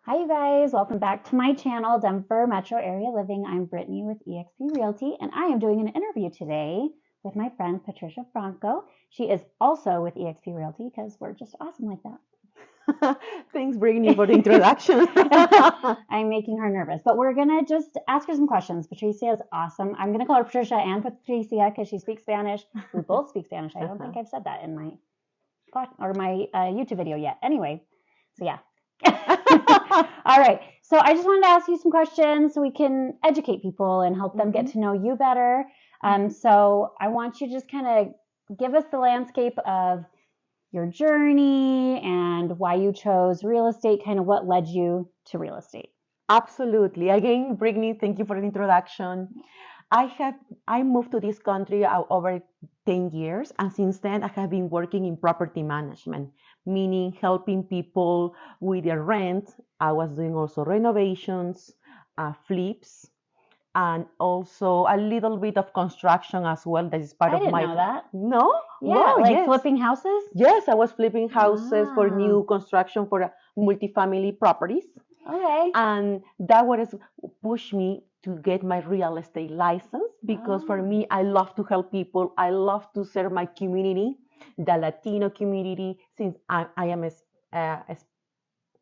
Hi, you guys. Welcome back to my channel, Denver Metro Area Living. I'm Brittany with eXp Realty, and I am doing an interview today with my friend Patricia Franco. She is also with eXp Realty because we're just awesome like that. Thanks, Brittany, for the introduction. I'm making her nervous, but we're going to just ask her some questions. Patricia is awesome. I'm going to call her Patricia and Patricia because she speaks Spanish. We both speak Spanish. I don't think I've said that in my YouTube video yet. Anyway, so yeah. All right. So I just wanted to ask you some questions so we can educate people and help them get to know you better. So I want you to just kind of give us the landscape of your journey and why you chose real estate, kind of what led you to real estate. Absolutely. Again, Brittany, thank you for the introduction. I moved to this country over 10 years, and since then I have been working in property management, meaning helping people with their rent. I was doing also renovations, flips, and also a little bit of construction as well. That is part I of didn't my. know that. No? Yeah, Wow, like yes. flipping houses? Yes, I was flipping houses for Wow. new construction for multifamily properties. Okay. And that was pushed me to get my real estate license because for me, I love to help people. I love to serve my community, the Latino community, since I am a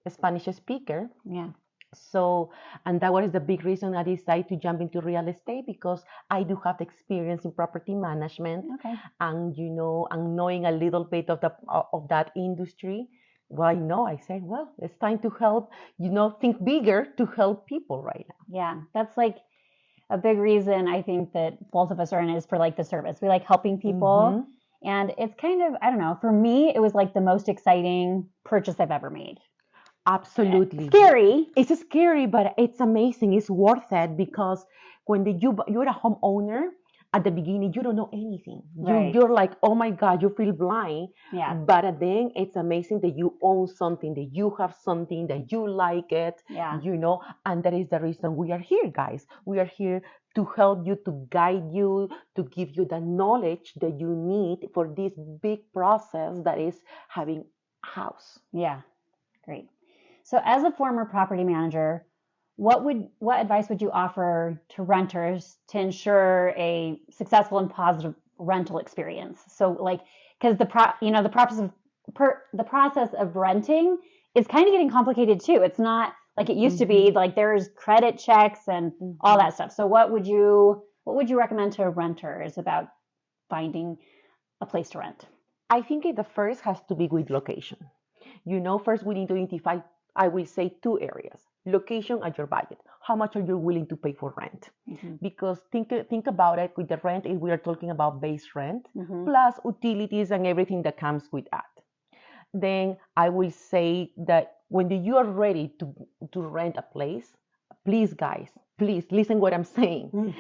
Spanish speaker. Yeah. So, and that was the big reason I decided to jump into real estate because I do have experience in property management, Okay. and and knowing a little bit of that industry. Why no? I said, well, it's time to help. Think bigger to help people right now. Yeah, that's like a big reason I think that both of us are in is for like the service. We like helping people. And it's kind of, I don't know, for me, it was like the most exciting purchase I've ever made. Absolutely. Scary. It's scary, but it's amazing. It's worth it because when you're a homeowner at the beginning, you don't know anything. Right. You're like, oh my God, you feel blind. Yeah. But then it's amazing that you own something, that you have something, that you like it, Yeah. And that is the reason we are here, guys. We are here to help you, to guide you, to give you the knowledge that you need for this big process that is having a house. Yeah. Great. So as a former property manager, what advice would you offer to renters to ensure a successful and positive rental experience? So like because the process of renting is kind of getting complicated too. It's not like it used to be. Like there's credit checks and all that stuff. So what would you recommend to renters about finding a place to rent? I think the first has to be with location. First we need to identify, I will say, two areas: location and your budget. How much are you willing to pay for rent? Because think about it, with the rent, if we are talking about base rent plus utilities and everything that comes with that. Then I will say that when you are ready to rent a place, please, guys, please listen what I'm saying.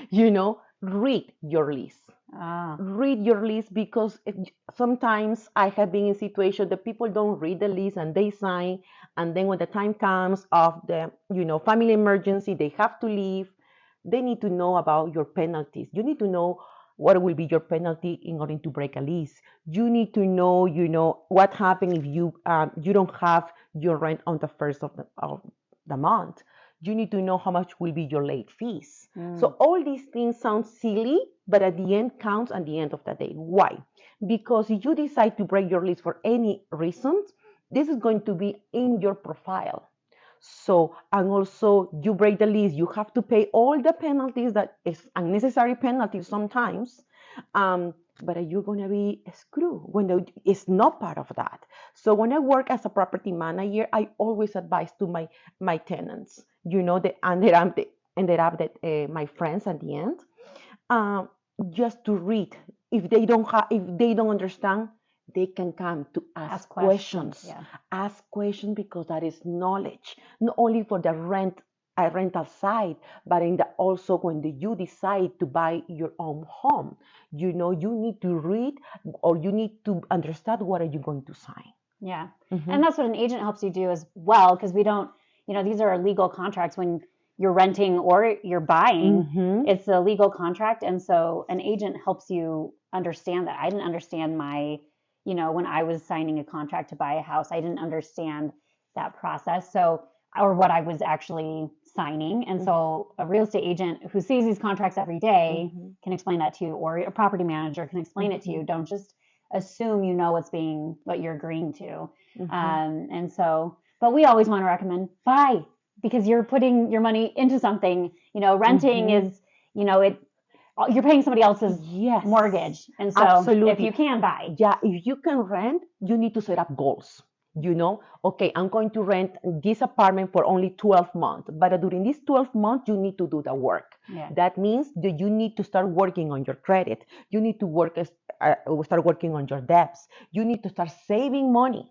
Read your lease. Read your lease because sometimes I have been in situations that people don't read the lease and they sign, and then when the time comes of the family emergency, they have to leave. They need to know about your penalties. You need to know what will be your penalty in order to break a lease. You need to know, what happens if you don't have your rent on the first of the month. You need to know how much will be your late fees. So all these things sound silly, but at the end counts at the end of the day. Why? Because if you decide to break your lease for any reason, this is going to be in your profile. So, and also you break the lease, you have to pay all the penalties that is unnecessary penalties sometimes. But you're going to be screwed when it's not part of that. So when I work as a property manager, I always advise to my tenants, they ended up that my friends at the end, just to read. If they don't understand, they can come to ask questions. Yeah. Ask questions because that is knowledge, not only for the rental side, but also when you decide to buy your own home. You need to read, or you need to understand what are you going to sign. Yeah. And that's what an agent helps you do as well, because we don't, these are legal contracts when you're renting or you're buying. It's a legal contract. And so an agent helps you understand that. I didn't understand when I was signing a contract to buy a house, I didn't understand that process. So or what I was actually signing. And so a real estate agent who sees these contracts every day can explain that to you, or a property manager can explain it to you. Don't just assume you know what you're agreeing to. And so, but we always want to recommend buy, because you're putting your money into something. Renting is, you're paying somebody else's mortgage. And so if you can buy. Yeah, if you can rent, you need to set up goals. Okay, I'm going to rent this apartment for only 12 months, but during these 12 months, you need to do the work. Yeah. That means that you need to start working on your credit. You need to start working on your debts. You need to start saving money.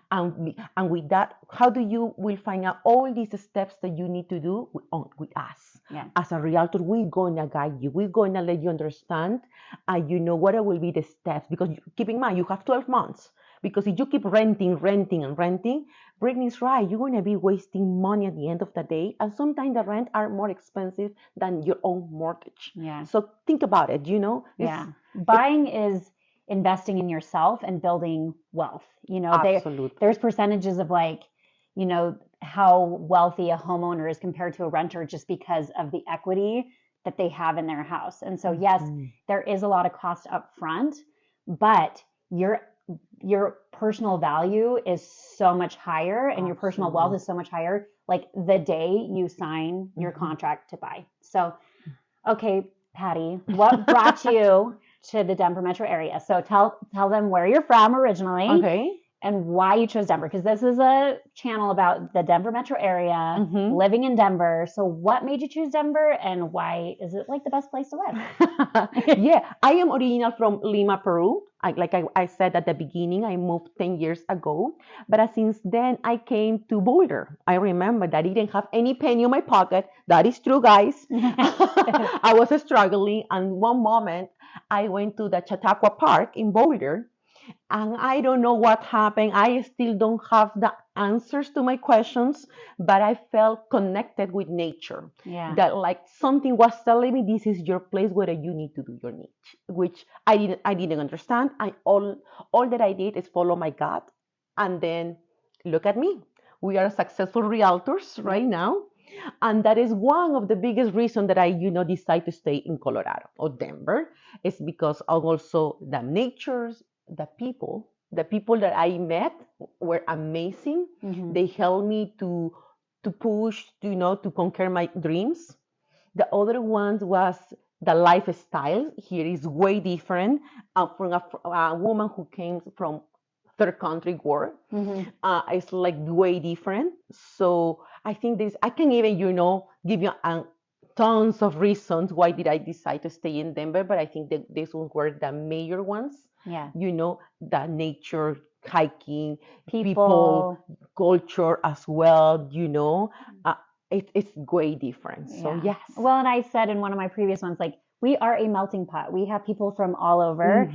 And with that, how will find out all these steps that you need to do with us? Yeah. As a realtor, we're going to guide you. We're going to let you understand, what will be the steps. Because keep in mind, you have 12 months. Because if you keep renting, Brittany's right, you're going to be wasting money at the end of the day. And sometimes the rent are more expensive than your own mortgage. Yeah. So think about it, Buying is investing in yourself and building wealth. Absolutely. There's percentages of how wealthy a homeowner is compared to a renter just because of the equity that they have in their house. And so, yes, there is a lot of cost up front, but your personal value is so much higher, and your personal wealth is so much higher, like the day you sign your contract to buy. So, okay, Patty, what brought you to the Denver metro area? So tell them where you're from originally. Okay. And why you chose Denver, because this is a channel about the Denver metro area, living in Denver. So what made you choose Denver, and why is it the best place to live? Yeah, I am original from Lima, Peru. I said at the beginning, I moved 10 years ago. But since then, I came to Boulder. I remember that I didn't have any penny in my pocket. That is true, guys. I was struggling. And one moment, I went to the Chautauqua Park in Boulder. And I don't know what happened. I still don't have the answers to my questions, but I felt connected with nature. Yeah. That something was telling me this is your place where you need to do your niche, which I didn't understand. All that I did is follow my gut, and then look at me. We are successful realtors right now. And that is one of the biggest reasons that I, decide to stay in Colorado or Denver, is because of also the natures, the people that I met were amazing. They helped me to push, to conquer my dreams. The other ones was the lifestyle. Here is way different. From a woman who came from third country world, it's way different. So I think I can even, give you tons of reasons why did I decide to stay in Denver, but I think that these ones were the major ones. Yeah. The nature, hiking, people, culture as well, it's way different. So yes. Well, and I said in one of my previous ones, we are a melting pot. We have people from all over.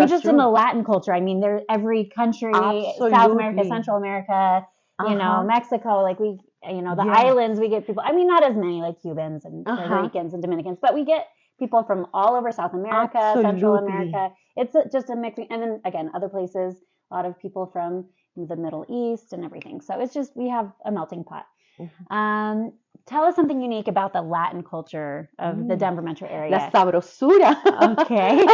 Just true. In the Latin culture, there's every country, Absolutely. South America, Central America, Mexico, the islands, we get people, not as many Cubans and Puerto Ricans and Dominicans, but we get people from all over South America, Central America. It's just a mixing. And then again, other places, a lot of people from the Middle East and everything. So it's just, we have a melting pot. Tell us something unique about the Latin culture of the Denver metro area. La sabrosura. Okay.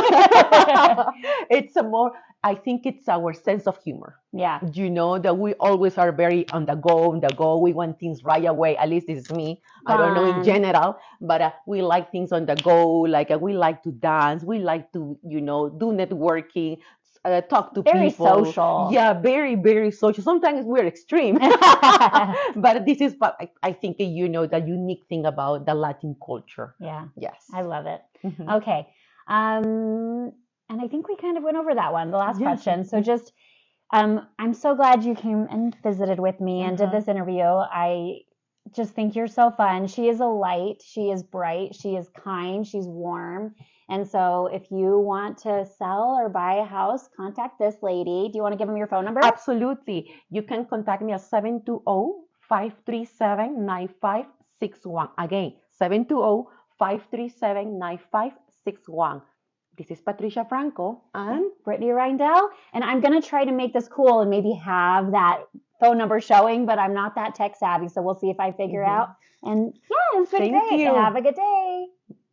I think it's our sense of humor. Yeah. That we always are very on the go. We want things right away. At least this is me. I don't know in general, but we like things on the go. We like to dance. We like to, do networking. Talk to very people. Very social. Yeah, very, very social. Sometimes we're extreme. But this is what I think, the unique thing about the Latin culture. Yeah. Yes. I love it. Okay. And I think we kind of went over that one, the last question. So just, I'm so glad you came and visited with me and did this interview. I just think you're so fun. She is a light. She is bright. She is kind. She's warm. And so if you want to sell or buy a house, contact this lady. Do you want to give them your phone number? Absolutely. You can contact me at 720-537-9561. Again, 720-537-9561. This is Patricia Franco and Brittany Reindell. And I'm going to try to make this cool and maybe have that phone number showing, but I'm not that tech savvy. So we'll see if I figure out. And yeah, it's been Thank great. you. Have a good day.